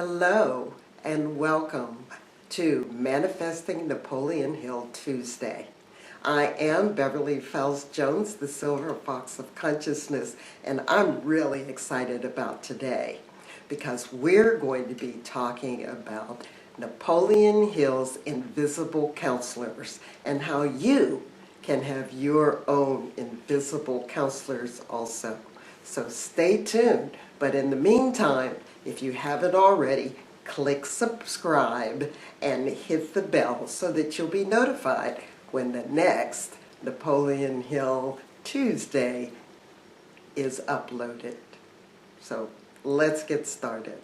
Hello and welcome to Manifesting Napoleon Hill Tuesday. I am Beverly Fells Jones, the Silver Fox of Consciousness, and I'm really excited about today because we're going to be talking about Napoleon Hill's Invisible Counselors and how you can have your own invisible counselors also. So stay tuned, but in the meantime, if you haven't already, click subscribe and hit the bell so that you'll be notified when the next Napoleon Hill Tuesday is uploaded. So let's get started.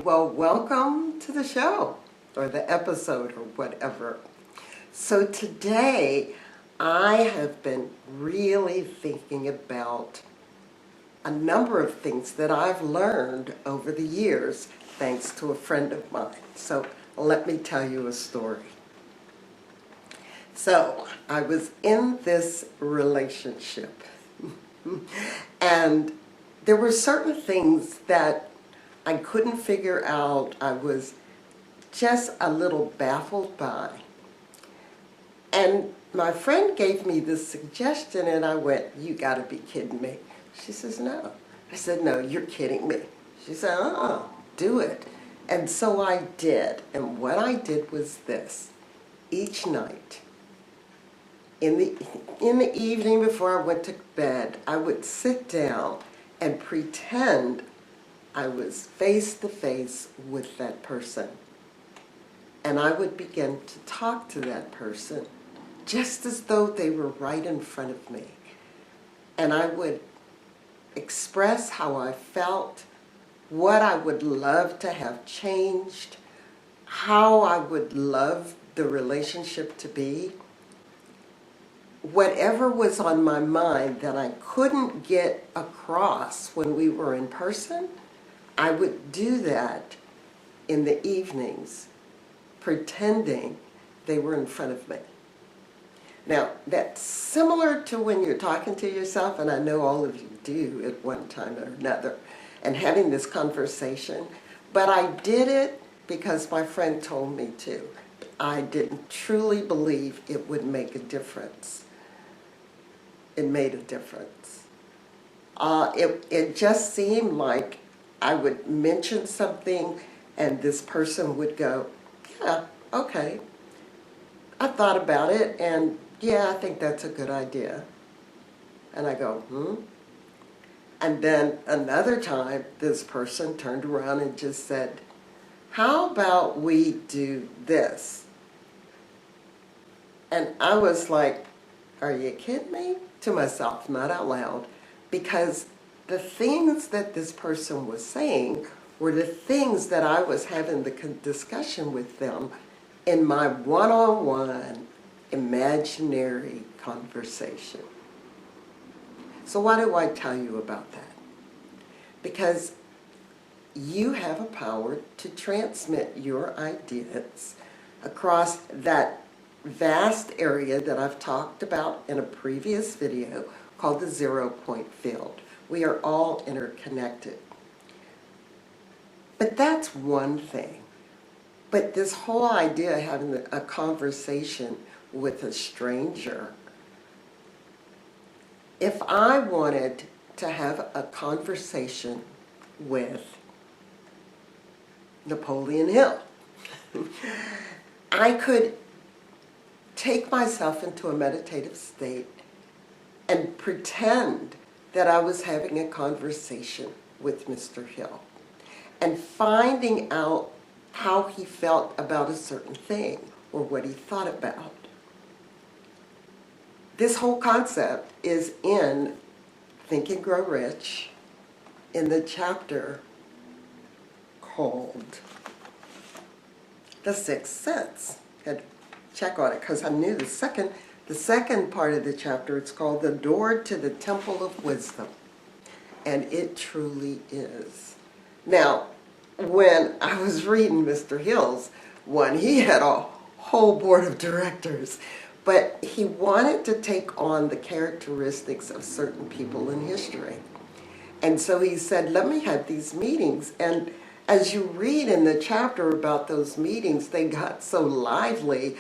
Well, welcome to the show, or the episode, or whatever. So today, I have been really thinking about a number of things that I've learned over the years, thanks to a friend of mine. So let me tell you a story. So I was in this relationship, and there were certain things that I couldn't figure out. I was just a little baffled by. And my friend gave me this suggestion and I went, "You gotta be kidding me." She says, "No." I said, "No, you're kidding me." She said, "Do it." And so I did. And what I did was this. Each night, in the evening before I went to bed, I would sit down and pretend I was face to face with that person. And I would begin to talk to that person just as though they were right in front of me. And I would express how I felt, what I would love to have changed, how I would love the relationship to be. Whatever was on my mind that I couldn't get across when we were in person, I would do that in the evenings, pretending they were in front of me. Now, that's similar to when you're talking to yourself, and I know all of you do at one time or another, and having this conversation. But I did it because my friend told me to. I didn't truly believe it would make a difference. It made a difference. It just seemed like I would mention something and this person would go, "Yeah, okay. I thought about it and yeah, I think that's a good idea." And I go, And then another time, this person turned around and just said, "How about we do this?" And I was like, "Are you kidding me?" To myself, not out loud, because the things that this person was saying were the things that I was having the discussion with them in my one-on-one imaginary conversation. So why do I tell you about that? Because you have a power to transmit your ideas across that vast area that I've talked about in a previous video called the 0-point field. We are all interconnected. But that's one thing. But this whole idea of having a conversation with a stranger, if I wanted to have a conversation with Napoleon Hill, I could take myself into a meditative state and pretend that I was having a conversation with Mr. Hill and finding out how he felt about a certain thing or what he thought about. This whole concept is in Think and Grow Rich in the chapter called The Sixth Sense. I had to check on it because I knew the second The second part of the chapter, it's called The Door to the Temple of Wisdom. And it truly is. Now, when I was reading Mr. Hill's one, he had a whole board of directors, but he wanted to take on the characteristics of certain people in history. And so he said, let me have these meetings. And as you read in the chapter about those meetings, they got so lively.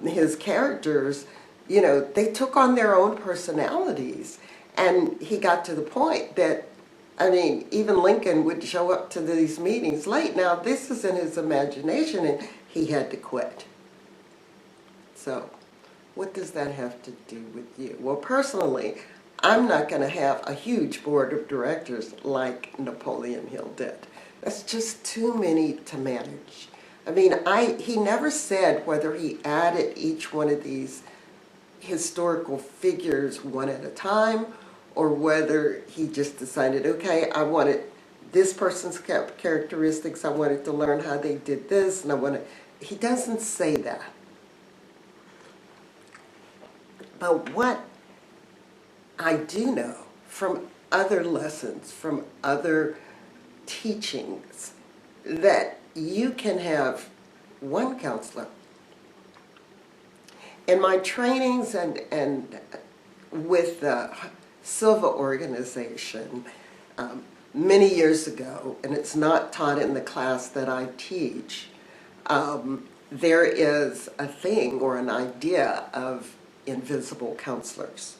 His characters, you know, they took on their own personalities. And he got to the point that, I mean, even Lincoln would show up to these meetings late. Now, this is in his imagination, and he had to quit. So, what does that have to do with you? Well, personally, I'm not going to have a huge board of directors like Napoleon Hill did. That's just too many to manage. I mean, he never said whether he added each one of these historical figures one at a time, or whether he just decided, okay, I wanted this person's characteristics, I wanted to learn how they did this, and I wanted... He doesn't say that. But what I do know from other lessons, from other teachings, that you can have one counselor. In my trainings and with the Silva organization many years ago, and it's not taught in the class that I teach, there is a thing or an idea of invisible counselors.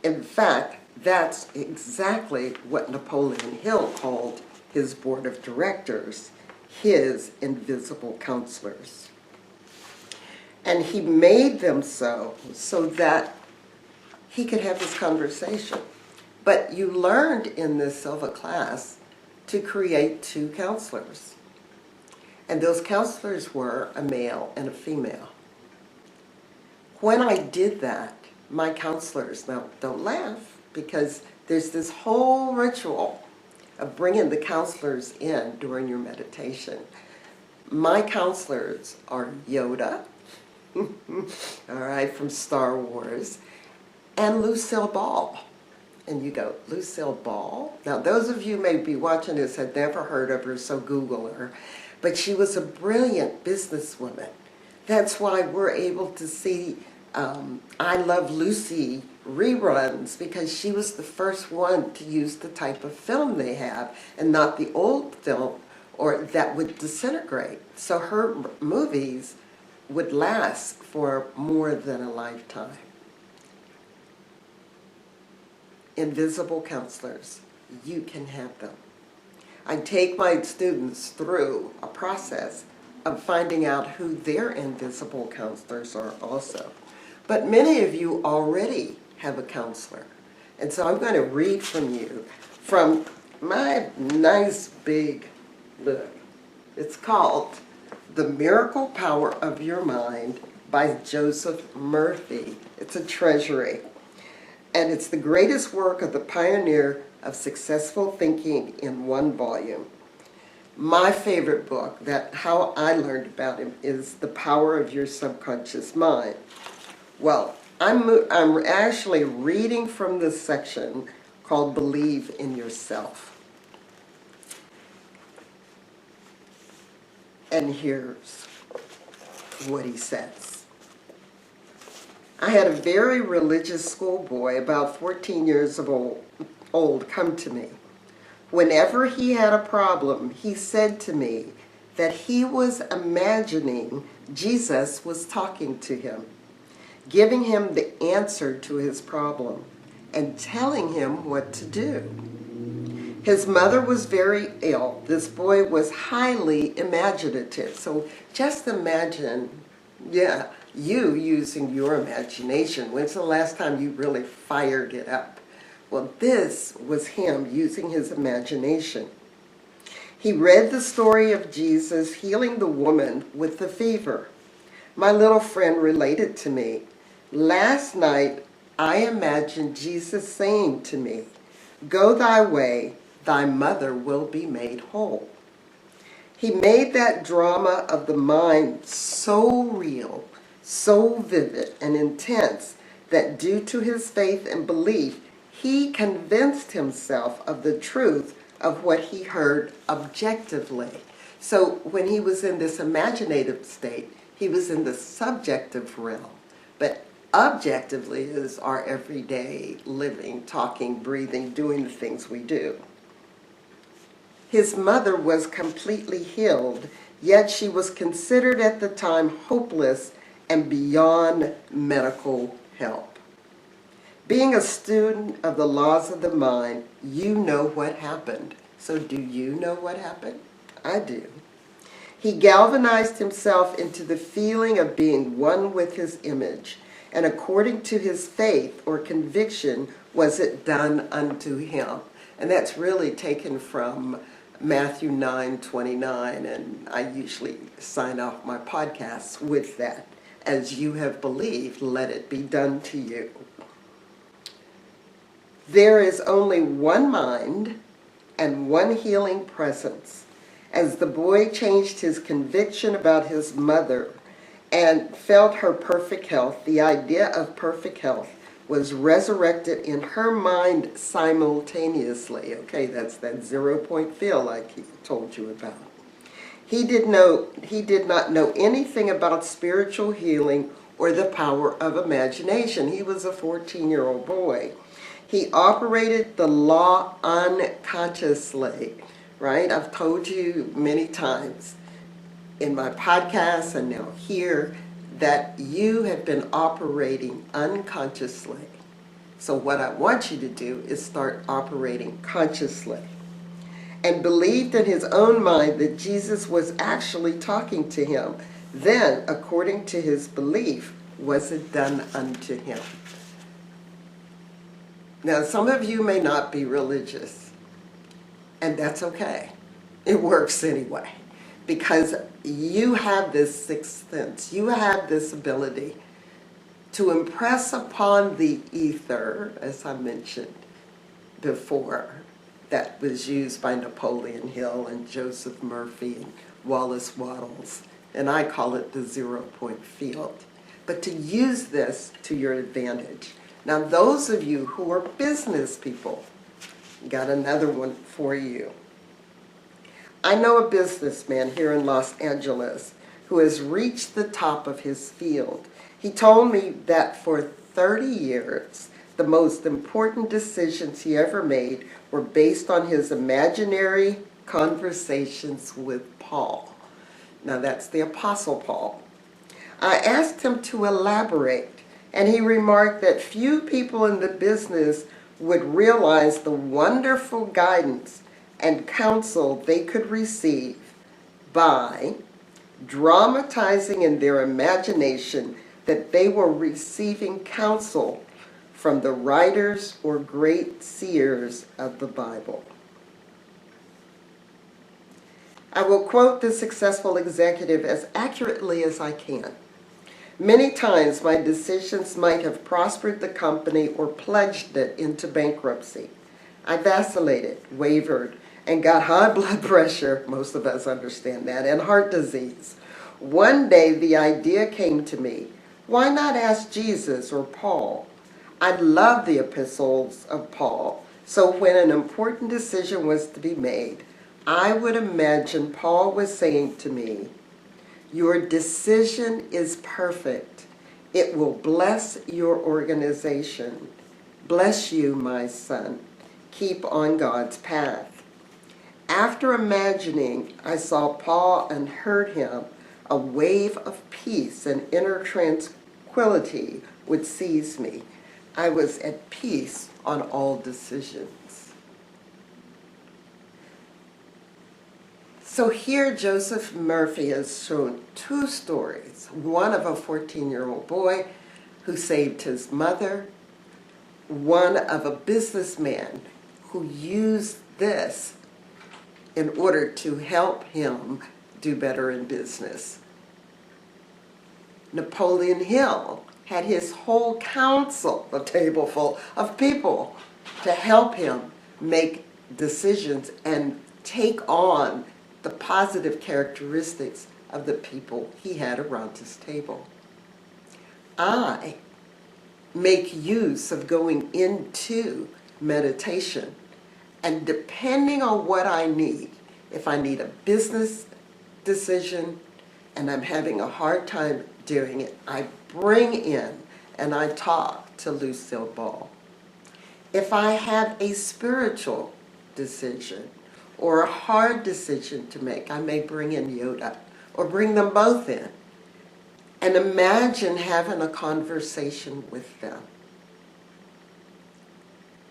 In fact, that's exactly what Napoleon Hill called his board of directors, his invisible counselors. And he made them so that he could have this conversation. But you learned in this Silva class to create two counselors. And those counselors were a male and a female. When I did that, my counselors, now don't laugh, because there's this whole ritual of bringing the counselors in during your meditation. My counselors are Yoda, all right, from Star Wars, and Lucille Ball. And you go, Lucille Ball? Now, those of you may be watching this had never heard of her, so Google her. But she was a brilliant businesswoman. That's why we're able to see I Love Lucy reruns, because she was the first one to use the type of film they have, and not the old film or that would disintegrate. So her movies would last for more than a lifetime. Invisible counselors, you can have them. I take my students through a process of finding out who their invisible counselors are also. But many of you already have a counselor. And so I'm going to read from you from my nice big book. It's called The Miracle Power of Your Mind by Joseph Murphy. It's a treasury. And it's the greatest work of the pioneer of successful thinking in one volume. My favorite book, how I learned about him, is The Power of Your Subconscious Mind. Well, I'm actually reading from this section called Believe in Yourself. And here's what he says. I had a very religious schoolboy, about 14 years old, come to me. Whenever he had a problem, he said to me that he was imagining Jesus was talking to him, giving him the answer to his problem, and telling him what to do. His mother was very ill. This boy was highly imaginative. So just imagine, you using your imagination. When's the last time you really fired it up? Well, this was him using his imagination. He read the story of Jesus healing the woman with the fever. My little friend related to me, last night I imagined Jesus saying to me, go thy way, thy mother will be made whole. He made that drama of the mind so real, so vivid and intense that due to his faith and belief, he convinced himself of the truth of what he heard objectively. So when he was in this imaginative state, he was in the subjective realm. But objectively is our everyday living, talking, breathing, doing the things we do. His mother was completely healed, yet she was considered at the time hopeless and beyond medical help. Being a student of the laws of the mind, you know what happened. So do you know what happened? I do. He galvanized himself into the feeling of being one with his image, and according to his faith or conviction was it done unto him. And that's really taken from Matthew 9:29, and I usually sign off my podcasts with that. As you have believed, let it be done to you. There is only one mind and one healing presence. As the boy changed his conviction about his mother and felt her perfect health, the idea of perfect health was resurrected in her mind simultaneously. Okay, that's that 0-point feel like he told you about. He did not know anything about spiritual healing or the power of imagination. He was a 14-year-old boy. He operated the law unconsciously, right? I've told you many times in my podcast and now here that you have been operating unconsciously. So what I want you to do is start operating consciously. And believed in his own mind that Jesus was actually talking to him. Then, according to his belief, was it done unto him. Now, some of you may not be religious, and that's okay. It works anyway, because you have this sixth sense. You have this ability to impress upon the ether, as I mentioned before, that was used by Napoleon Hill and Joseph Murphy and Wallace Wattles, and I call it the 0-point field. But to use this to your advantage. Now, those of you who are business people, got another one for you. I know a businessman here in Los Angeles who has reached the top of his field. He told me that for 30 years, the most important decisions he ever made were based on his imaginary conversations with Paul. Now that's the Apostle Paul. I asked him to elaborate, and he remarked that few people in the business would realize the wonderful guidance and counsel they could receive by dramatizing in their imagination that they were receiving counsel from the writers or great seers of the Bible. I will quote this successful executive as accurately as I can. Many times my decisions might have prospered the company or plunged it into bankruptcy. I vacillated, wavered, and got high blood pressure, most of us understand that, and heart disease. One day the idea came to me, why not ask Jesus or Paul? I love the epistles of Paul, so when an important decision was to be made, I would imagine Paul was saying to me, your decision is perfect. It will bless your organization. Bless you, my son. Keep on God's path. After imagining, I saw Paul and heard him, a wave of peace and inner tranquility would seize me. I was at peace on all decisions. So here Joseph Murphy has shown two stories. One of a 14-year-old boy who saved his mother. One of a businessman who used this in order to help him do better in business. Napoleon Hill had his whole council, a table full of people, to help him make decisions and take on the positive characteristics of the people he had around his table. I make use of going into meditation. And depending on what I need, if I need a business decision and I'm having a hard time doing it, I bring in and I talk to Lucille Ball. If I have a spiritual decision or a hard decision to make, I may bring in Yoda or bring them both in and imagine having a conversation with them.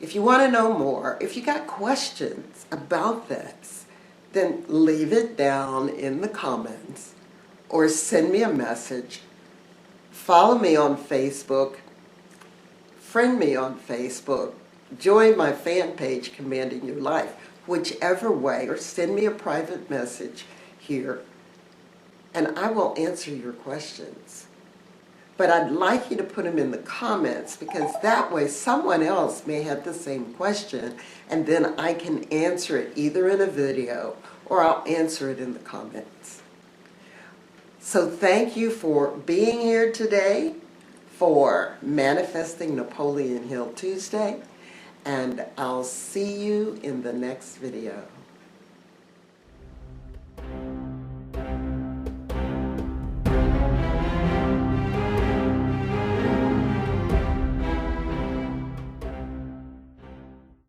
If you want to know more, if you got questions about this, then leave it down in the comments or send me a message. Follow me on Facebook, friend me on Facebook, join my fan page, Commanding Your Life, whichever way, or send me a private message here, and I will answer your questions. But I'd like you to put them in the comments, because that way someone else may have the same question, and then I can answer it either in a video or I'll answer it in the comments. So thank you for being here today for Manifesting Napoleon Hill Tuesday, and I'll see you in the next video.